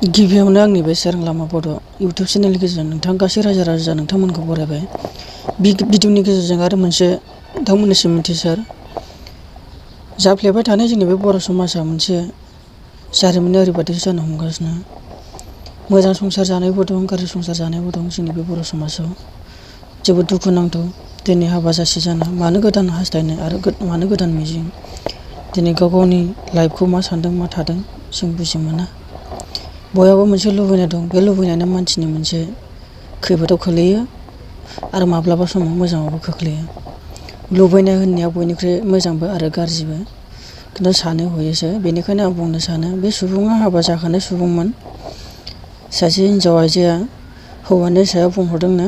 गिबियावनो आंनि बे सोरां लामा बड' इउटुब चेनेलनि गेजेरजों नोंथां गासै रायजो राजा नोंथांमोनखौ बरायबाय। भिडिअनि गेजेरजों आरो मोनसे नोंथांमोननिसिम मिथिसार जाफ्लेबाय थानाय जोंनि बे बर' समाजा मोनसे जारिमिनारि ओरैबादि जानो हमगासिनो। मोजां संसार जानायबो दं, गाज्रि संसार जानायबो दं जोंनि बे बर' समाजाव। जोबोद दुखु नांथाव दिनै हाबा जासि जाना मानो गोदान हास्थायनाय आरो मानो गोदान मिजिं। दिनै गाव गावनि लाइफखौ मा सानदों मा थादों जों बुजि मोना। बयहाबो मोनसे लुबैनाय दं, बे लुबैनायानो मानसिनि मोनसे खैफोदाव खोलैयो आरो माब्लाबा समाव मोजाङावबो खोख्लैयो। लुबैनाय होननाया बयनिख्रुइ मोजांबो आरो गाज्रिबो, खिन्थु सानो हयोसो। बेनिखायनो आं बुंनो सानो बे सुबुङा हाबा जाखानाय सुबुंमोन। सासे हिनजाव आइजोआ हौवानि सायाव बुंहरदोंनो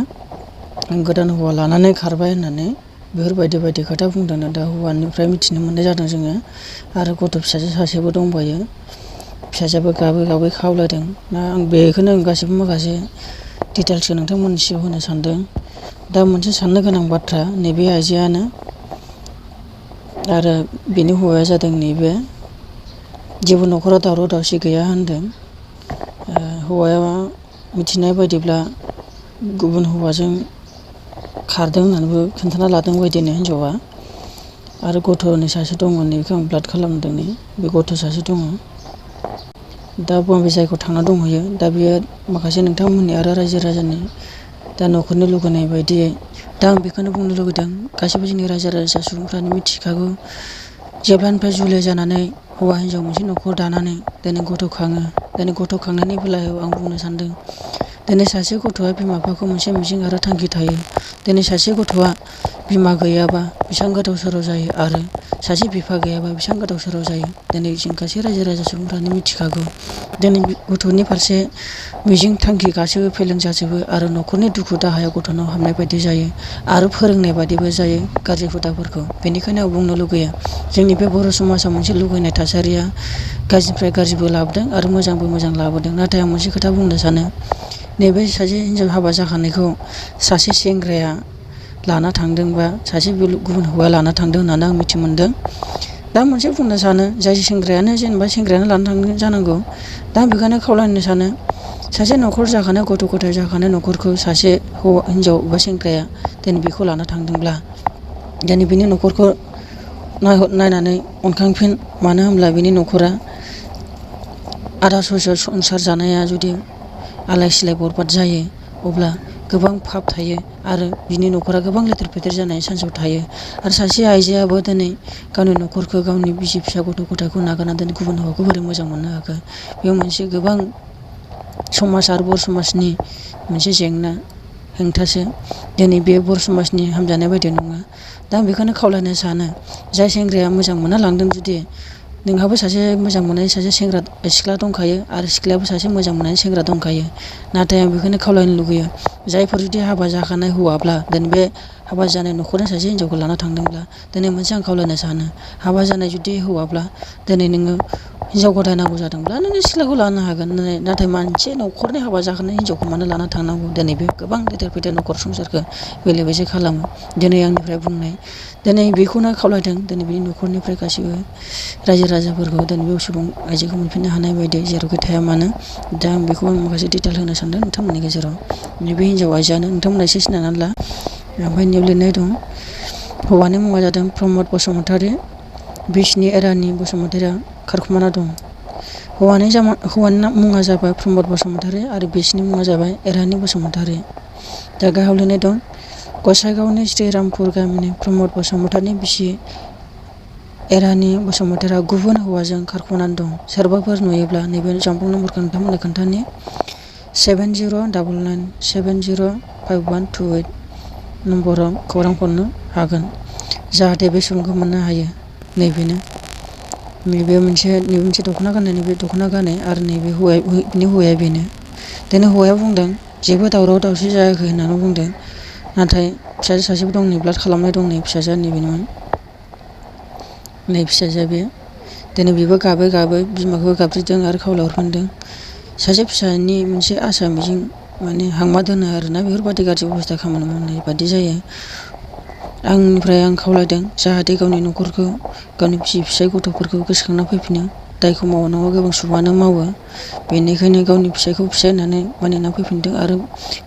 गोदान हौवा लानानै खारबाय होननानै बेफोरबायदि खोथा बुंदोंनो। दा हौवानिफ्राय मिथिनो मोननाय जादों जोङो। आरो गथ' फिसाजो सासेबो दंबायो। फिसाजोआबो गाबै खावलायदों। आं बेखौनो गासैबो माखासे डिटेल्सखौ नोंथांमोननिसिम होनो सानदों। दा मोनसे साननो गोनां बाथ्रा नैबे आइजोआनो आरो बेनि हौवाया जादों नैबे जेबो न'खराव दावराव दावसि गैया होनदों। हौवाया मिथिनाय बायदिब्ला गुबुन हौवाजों खारदों होननानैबो खोन्थाना लादों बायदिनो हिनजावा। आरो गथ'नि सासे दङ, बेखौ आं ब्लाड खालामदों। बे गथ' सासे दङ। दा बबे जायगायाव थांना दंहैयो। दा बेयो माखासे नोंथांमोननि आरो रायजो राजानि दा न'खरनि लुगैनाय बायदियै। दा आं बेखौनो बुंनो लुगैदों गासैबो जोंनि रायजो राजा सुबुंफ्रानो मिथिखागौ। जेब्लानिफ्राय जुलि जानानै हौवा हिनजाव मोनसे न'खर दानानै दिनै गथ' खाङो। दिनै गथ' खांनायनि बेलायाव आं बुंनो सानदों दिनै सासे गथ'आ बिमा बिफाखौ मोनसे मिजिं आरो थांखि थायो। दिनै सासे गथ'आ बिमा गैयाबा बेसेबां गोदाव सोराव जायो आरो सासे बिफा गैयाबा बेसेबां गोदाव सोराव जायो। दिनै जों गासै रायजो राजा सुबुंफ्रानो मिथिखागौ। दिनै गथ'नि फारसे मिजिं थांखि गासैबो फेलें जाजोबो आरो न'खरनि दुखु दाहायाव गथ'नाव हाबनाय बायदि जायो आरो फोरोंनाय बायदिबो जायो गाज्रि हुदाफोरखौ। बेनिखायनो आं बुंनो लुगैयो जोंनि बे बर' समाजाव मोनसे लुगैनाय थासारिया गाज्रिनिफ्राय गाज्रिबो लाबोदों आरो मोजांबो मोजां लाबोदों। नाथाय आं मोनसे खोथा बुंनो सानो नैबे सासे हिनजाव हाबा जाखानायखौ सासे सेंग्राया लाना थांदोंबा सासे गुबुन हौवाया लाना थांदों होननानै आं मिथि मोनदों। दा मोनसे बुंनो सानो जाय सेंग्रायानो लाना थांदों जानांगौ। दा आं बेखौनो खावलायनो सानो सासे न'खर जाखानाय गथ' गथाय जाखानाय न'खरखौ सासे हौवा हिनजाव बा सेंग्राया दिनै बेखौ लाना थांदोंब्ला दिनै बिनि न'खरखौ नायनानै अनखांफिन। मानो होनब्ला बिनि न'खरा आदा ससेयाव संसार जानाया जुदि आलाय सिलाय बरबाद जायो अब्ला गोबां फाब थायो आरो बिनि न'खरा गोबां लेथेर फेथेर जानायनि चान्सआव थायो। आरो सासे आइजोआबो दिनै गावनि न'खरखौ गावनि बिसि फिसा गथ' गथायखौ नागारना दिनै गुबुन हौवाखौ बोरै मोजां मोननो हाखो। बेयाव मोनसे गोबां समाज आरो बर' समाजनि मोनसे जेंना हेंथासो। दिनै बे बर' समाजनि हामजानाय बायदि नङा। दा आं बेखौनो खावलायनो सानो जाय सेंग्राया मोजां मोनना लांदों जुदि नोंहाबो सासे मोजां मोननाय सासे सिख्ला दंखायो आरो सिख्लायाबो सासे मोजां मोननाय सेंग्रा दंखायो। नाथाय आं बेखौनो खावलायनो लुगैयो जायफोर जुदि हाबा जाखानाय हौवाब्ला दिनै बे हाबा जानाय न'खरनि सासे हिनजावखौ लाना थांदोंब्ला दिनै मोनसे आं खावलायनो सानो हाबा जानाय जुदि हौवाब्ला दिनै नोङो हिनजाव गथाय नांगौ जादोंब्ला नोङो सिख्लाखौ लानो हागोन। नाथाय मोनसे न'खरनि हाबा जाखानाय हिनजावखौ मानो लाना थांनांगौ। दिनै बे गोबां लेथेर फेथेर न'खर संसारखौ बेले बेजे खालामो। दिनै आंनिफ्राय बुंनाय दिनै बेखौनो खावलायदों दिनै बिनि न'खरनिफ्राय गासैबो रायजो राजाफोरखौ दिनै बे सुबुं आइजोखौ मोनफिननो हानाय बायदि जेरावखि थाया मानो। दा आं बेखौ माखासे डिटेल होनो सानदों नोंथांमोननि गेजेराव। नैबे हिनजाव आइजोआनो नोंथांमोना एसे सिनायनानै ला। ओमफ्राय बेयाव लिरनाय दं हौवानि मुङा जादों प्रमद बसुमतारी, बिसिनि एरानि बसुमतारीया खारखुमाना दं। हौवानि मुङा जाबाय प्रमद बसुमतारी आरो बिसिनि मुङा जाबाय एरानि बसुमतारी। दा गाहायाव लिरनाय दं गसाइगावनि श्रीरामपुर गामिनि प्रमद बसुमतारीनि बिसि एरानि बसुमतारीया गुबुन हौवाजों खारखुमानानै दं। सोरबाफोर नुयोब्ला नैबे जानबुं नम्बरखौ नोंथांमोननो खोन्थानि 7099705128 नम्बराव खौरां हरनो हागोन जाहाथे बे सुबुंखौ मोननो हायो। नैबे मोनसे दख'ना गाननाय नैबे दख'ना गानो आरो नैबे हौवाया बेनो। दिनै हौवाया बुंदों जेबो दावराव दावसि जायाखै होननानै बुंदों। नाथाय फिसाजो सासेबो दं, ब्लाड खालामनाय दं। फिसाजोआ नैबेनोमोन। फिसाजोआ बे दिनै बेबो गाबै बिमाखौ गाबज्रिदों आरो खावलायहरफिनदों। सासे फिसानि मोनसे आसा मिजिं माने हांमा दोनो आरोना बेफोरबायदि गाज्रि अबस्था खामानि मावनाय बादि जायो। आंनिफ्राय आं खावलायदों जाहाथे गावनि न'खरखौ गावनि फिसाय गथ'फोरखौ गोसोखांना फैफिनो। दायखौ मावो नङा गोबां सुबुङानो मावो। बेनिखायनो गावनि फिसायखौ फिसाय होननानै मानिना फैफिनदों आरो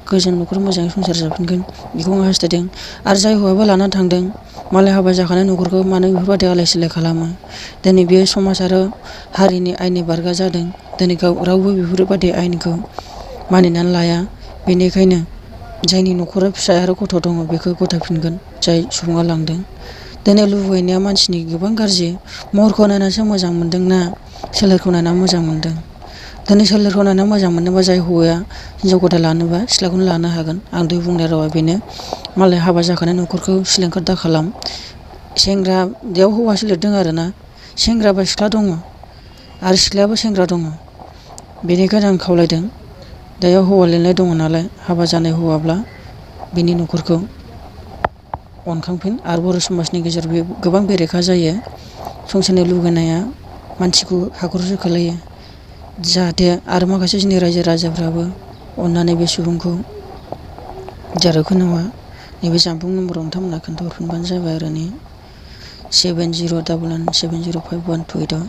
गोजोन न'खर मोजाङै संसार जाफिनगोन बेखौ आं हास्थायदों। आरो जाय हौवायाबो लाना थांदों मालाय हाबा जाखानाय न'खरखौ मानो बेफोरबायदि आलाय सिलाय खालामो। दिनै बे समाज आरो हारिनि आयेननि बारगा जादों। दिनै रावबो बेफोरबायदि आयेनखौ मानिनानै लाया। बेनिखायनो जायनि न'खराव फिसाय आरो गथ' दङ बेखौ गथायफिनगोन जाय सुबुङा लांदों। दिनै लुबैनाया मानसिनि गोबां गाज्रि। महरखौ नायनासो मोजां मोनदोंना सोलेरखौ नायना मोजां मोनदों। दिनै सोलेरखौ नायना मोजां मोनोबा जाय हौवाया हिनजाव गथाय लानोबा सिख्लाखौनो लानो हागोन। आं दहाय बुंनाय रावा बेनो। मालाय हाबा जाखानाय न'खरखौ सिलिंखार दा खालाम। सेंग्रा बेयाव हौवासो लिरदों आरोना। सेंग्रा बा सिख्ला दङ आरो सिख्लायाबो सेंग्रा दङ। बेनिखायनो आं खावलायदों दायाव हौवा लिरनाय दङ नालाय हाबा जानाय हौवाब्ला बिनि न'खरखौ अनखांफिन। आरो बर' समाजनि गेजेराव बे गोबां बेरेखा जायो। संसारनि लुगैनाया मानसिखौ हाखरसो खोलैयो। जाहाथे आरो माखासे जोंनि रायजो राजाफ्राबो अननानै बे सुबुंखौ जेरावखि नङा नैबे जानबुं नम्बराव नोंथांमोनहा खोन्थाहरफिनबानो जाबाय आरो 7011705128।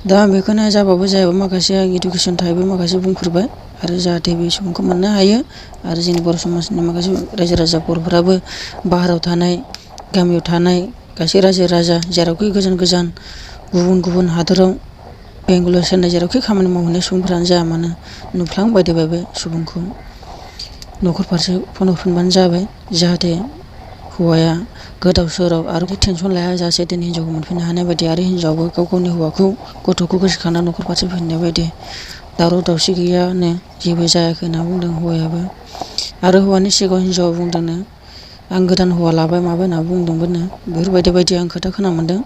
दा आं बेखौनो जाबाबो जायाबो माखासे इडुकेसन टाइपै माखासे बुंफोरबाय आरो जाहाथे बे सुबुंखौ मोननो हायो। आरो जोंनि बर' समाजनि माखासे रायजो राजा बर'फोराबो बाहेरायाव थानाय गामियाव थानाय गासै रायजो राजा जेरावखि गोजान गोजान गुबुन गुबुन हादराव बेंगालर चेन्नाइ जेरावखि खामानि मावहैनाय सुबुंफ्रानो जाया मानो नुफ्लांबायदों बे सुबुंखौ न'खर फारसे फन हरफिनबानो जाबाय। जाहाथे हौवाया गोदाव सोराव आरो टेनसन लायाजासे दिनै हिनजावखौ मोनफिननो हानाय बायदि आरो हिनजावाबो गाव गावनि हौवाखौ गथ'खौ गोसोखांना न'खर फारसे फैफिननाय बायदि दावराव दावसि गैयानो जेबो जायाखै होनना बुंदों हौवायाबो। आरो हौवानि सिगाङाव हिनजावा बुंदोंनो आं गोदान हौवा लाबाय माबाय होनना बुंदोंमोननो। बेफोरबायदि आं खोथा खोना मोनदों।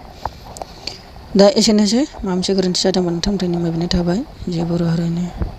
दा एसेनोसै माबा मोनसे गोरोन्थि जादोंबा नोंथांमोननि निमाहा बिनाय थाबाय। जय बर' हारिनि।